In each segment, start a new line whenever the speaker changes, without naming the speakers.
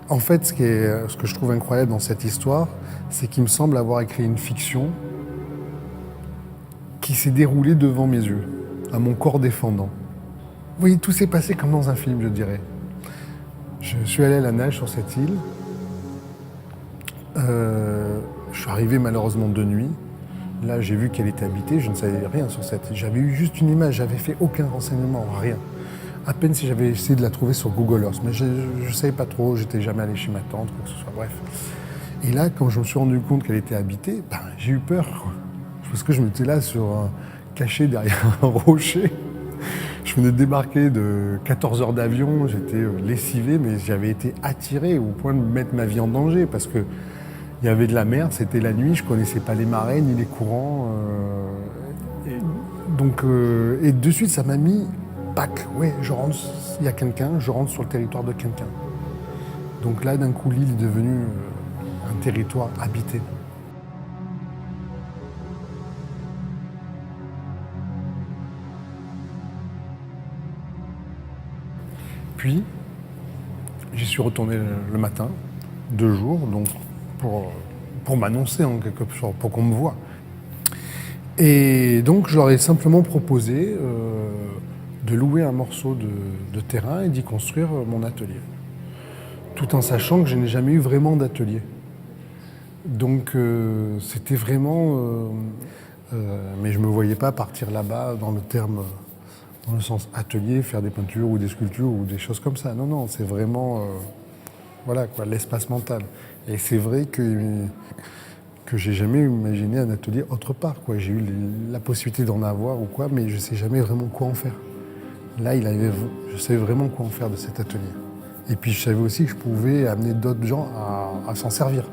En fait, ce que je trouve incroyable dans cette histoire, c'est qu'il me semble avoir écrit une fiction qui s'est déroulée devant mes yeux, à mon corps défendant. Vous voyez, tout s'est passé comme dans un film, je dirais. Je suis allé à la nage sur cette île. Je suis arrivé malheureusement de nuit. Là, j'ai vu qu'elle était habitée, je ne savais rien sur cette île. J'avais eu juste une image, j'avais fait aucun renseignement, rien. À peine si j'avais essayé de la trouver sur Google Earth, mais je ne savais pas trop, j'étais jamais allé chez ma tante, quoi que ce soit, bref. Et là, quand je me suis rendu compte qu'elle était habitée, ben, j'ai eu peur, quoi. Parce que je m'étais là caché derrière un rocher. Je venais de débarquer de 14 heures d'avion, j'étais lessivé, mais j'avais été attiré au point de mettre ma vie en danger, parce que il y avait de la mer, c'était la nuit, je ne connaissais pas les marées ni les courants. Et de suite, ça m'a mis, pack, ouais, je rentre, il y a quelqu'un, je rentre sur le territoire de quelqu'un. Donc là, d'un coup, l'île est devenue un territoire habité. Puis, j'y suis retourné le matin, 2 jours, donc pour m'annoncer en quelque sorte, pour qu'on me voie. Et donc, je leur ai simplement proposé de louer un morceau de terrain et d'y construire mon atelier. Tout en sachant que je n'ai jamais eu vraiment d'atelier. Donc, c'était vraiment... mais je ne me voyais pas partir là-bas dans le sens atelier, faire des peintures ou des sculptures ou des choses comme ça. Non, non, c'est vraiment voilà, quoi, l'espace mental. Et c'est vrai que j'ai jamais imaginé un atelier autre part, quoi. J'ai eu la possibilité d'en avoir ou quoi, mais je ne sais jamais vraiment quoi en faire. Là, je savais vraiment quoi en faire de cet atelier. Et puis je savais aussi que je pouvais amener d'autres gens à s'en servir.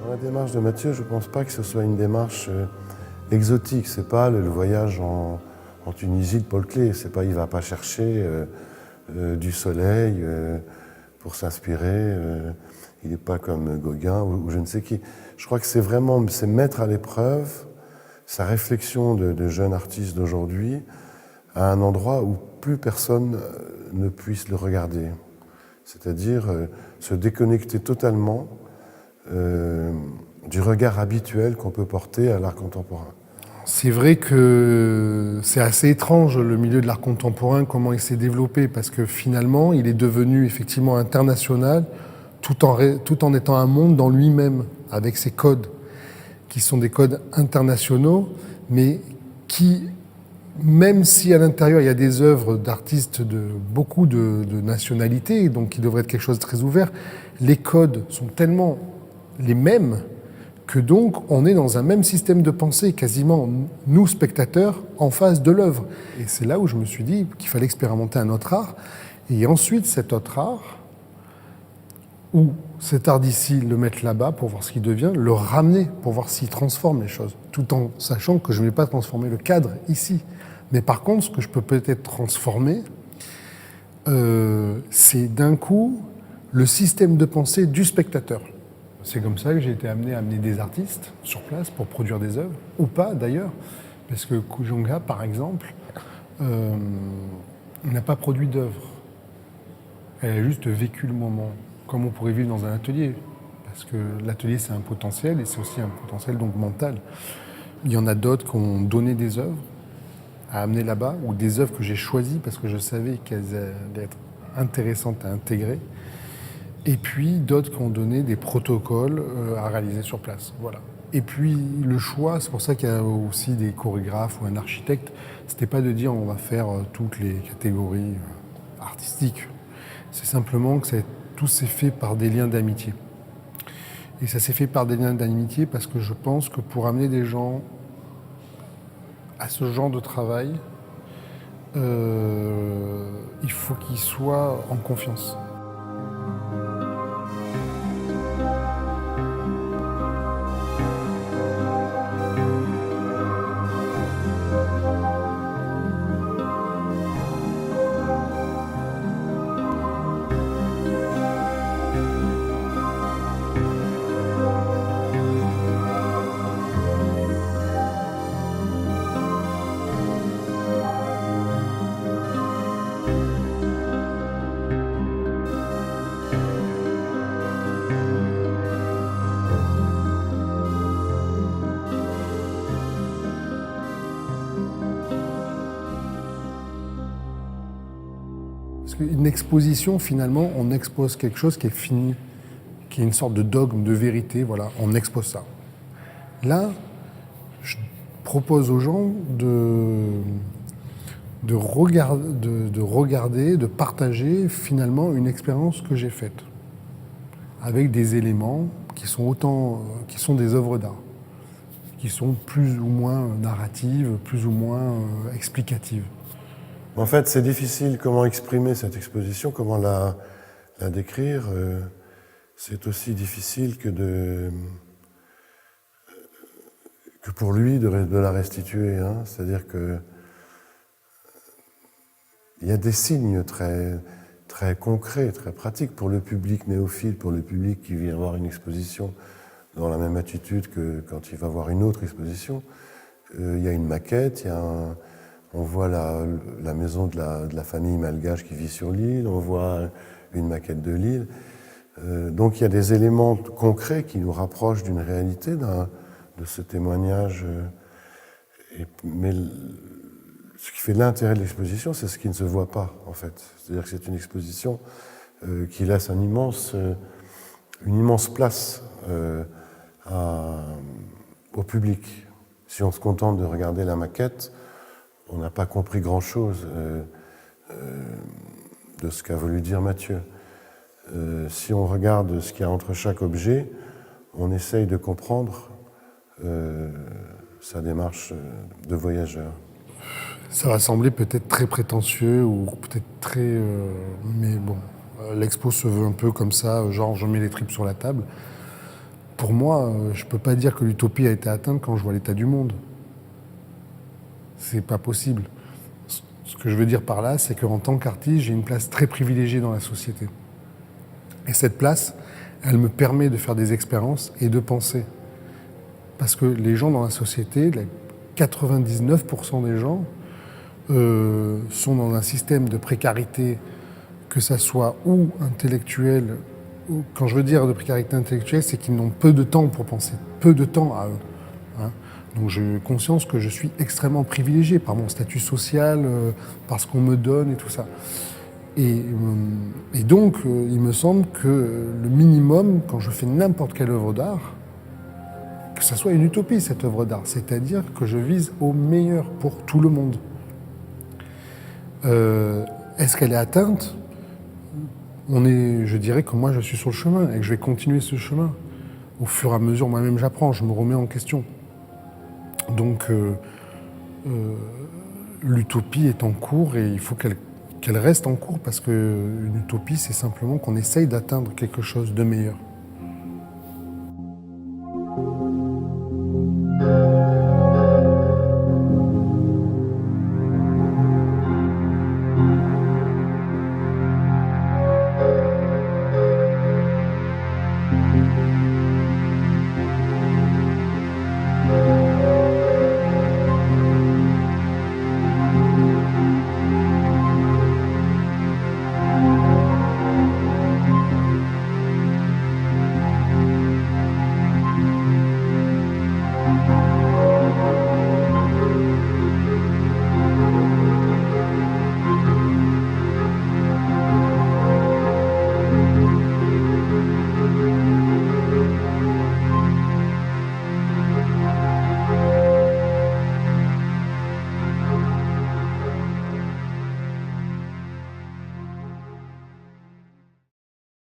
Dans la démarche de Mathieu, je ne pense pas que ce soit une démarche exotique. Ce n'est pas le voyage en Tunisie de Paul Klee. C'est pas, il ne va pas chercher du soleil pour s'inspirer. Il n'est pas comme Gauguin ou je ne sais qui. Je crois que c'est vraiment mettre à l'épreuve sa réflexion de jeune artiste d'aujourd'hui à un endroit où plus personne ne puisse le regarder. C'est-à-dire se déconnecter totalement du regard habituel qu'on peut porter à l'art contemporain.
C'est vrai que c'est assez étrange le milieu de l'art contemporain, comment il s'est développé, parce que finalement, il est devenu effectivement international tout en étant un monde dans lui-même, avec ses codes, qui sont des codes internationaux, mais qui, même si à l'intérieur il y a des œuvres d'artistes de beaucoup de nationalités, donc qui devraient être quelque chose de très ouvert, les codes sont tellement les mêmes que donc on est dans un même système de pensée, quasiment nous spectateurs en face de l'œuvre. Et c'est là où je me suis dit qu'il fallait expérimenter un autre art, et ensuite cet autre art, ou cet art d'ici, le mettre là-bas pour voir ce qu'il devient, le ramener pour voir s'il transforme les choses, tout en sachant que je ne vais pas transformer le cadre ici. Mais par contre, ce que je peux peut-être transformer, c'est d'un coup le système de pensée du spectateur. C'est comme ça que j'ai été amené à amener des artistes sur place pour produire des œuvres, ou pas d'ailleurs, parce que Kujunga, par exemple, n'a pas produit d'œuvre. Elle a juste vécu le moment, comme on pourrait vivre dans un atelier, parce que l'atelier c'est un potentiel, et c'est aussi un potentiel donc mental. Il y en a d'autres qui ont donné des œuvres à amener là-bas, ou des œuvres que j'ai choisies parce que je savais qu'elles allaient être intéressantes à intégrer. Et puis d'autres qui ont donné des protocoles à réaliser sur place. Voilà. Et puis le choix, c'est pour ça qu'il y a aussi des chorégraphes ou un architecte, c'était pas de dire on va faire toutes les catégories artistiques. C'est simplement que tout s'est fait par des liens d'amitié. Et ça s'est fait par des liens d'amitié parce que je pense que pour amener des gens à ce genre de travail, il faut qu'ils soient en confiance. Parce qu'une exposition, finalement, on expose quelque chose qui est fini, qui est une sorte de dogme, de vérité, voilà, on expose ça. Là, je propose aux gens de regarder, de partager finalement une expérience que j'ai faite, avec des éléments qui sont des œuvres d'art, qui sont plus ou moins narratives, plus ou moins explicatives.
En fait, c'est difficile comment exprimer cette exposition, comment la décrire. C'est aussi difficile que pour lui de la restituer. Hein. C'est-à-dire que il y a des signes très, très concrets, très pratiques pour le public néophyte, pour le public qui vient voir une exposition dans la même attitude que quand il va voir une autre exposition. Il y a une maquette, on voit la maison de la famille malgache qui vit sur l'île, on voit une maquette de l'île. Donc il y a des éléments concrets qui nous rapprochent d'une réalité, de ce témoignage. Mais ce qui fait l'intérêt de l'exposition, c'est ce qui ne se voit pas, en fait. C'est-à-dire que c'est une exposition qui laisse une immense place au public. Si on se contente de regarder la maquette, on n'a pas compris grand-chose de ce qu'a voulu dire Mathieu. Si on regarde ce qu'il y a entre chaque objet, on essaye de comprendre sa démarche de voyageur.
Ça va sembler peut-être très prétentieux ou peut-être très... mais bon, l'expo se veut un peu comme ça, genre je mets les tripes sur la table. Pour moi, je ne peux pas dire que l'utopie a été atteinte quand je vois l'état du monde. C'est pas possible. Ce que je veux dire par là, c'est qu'en tant qu'artiste, j'ai une place très privilégiée dans la société. Et cette place, elle me permet de faire des expériences et de penser. Parce que les gens dans la société, 99% des gens, sont dans un système de précarité, que ça soit ou intellectuel, ou, quand je veux dire de précarité intellectuelle, c'est qu'ils n'ont peu de temps pour penser, peu de temps à eux. Hein. Donc j'ai conscience que je suis extrêmement privilégié par mon statut social, par ce qu'on me donne et tout ça. Et donc, il me semble que le minimum, quand je fais n'importe quelle œuvre d'art, que ça soit une utopie, cette œuvre d'art, c'est-à-dire que je vise au meilleur pour tout le monde. Est-ce qu'elle est atteinte ? Je dirais que moi, je suis sur le chemin et que je vais continuer ce chemin. Au fur et à mesure, moi-même, j'apprends, je me remets en question. Donc, l'utopie est en cours et il faut qu'elle reste en cours parce qu'une utopie, c'est simplement qu'on essaye d'atteindre quelque chose de meilleur.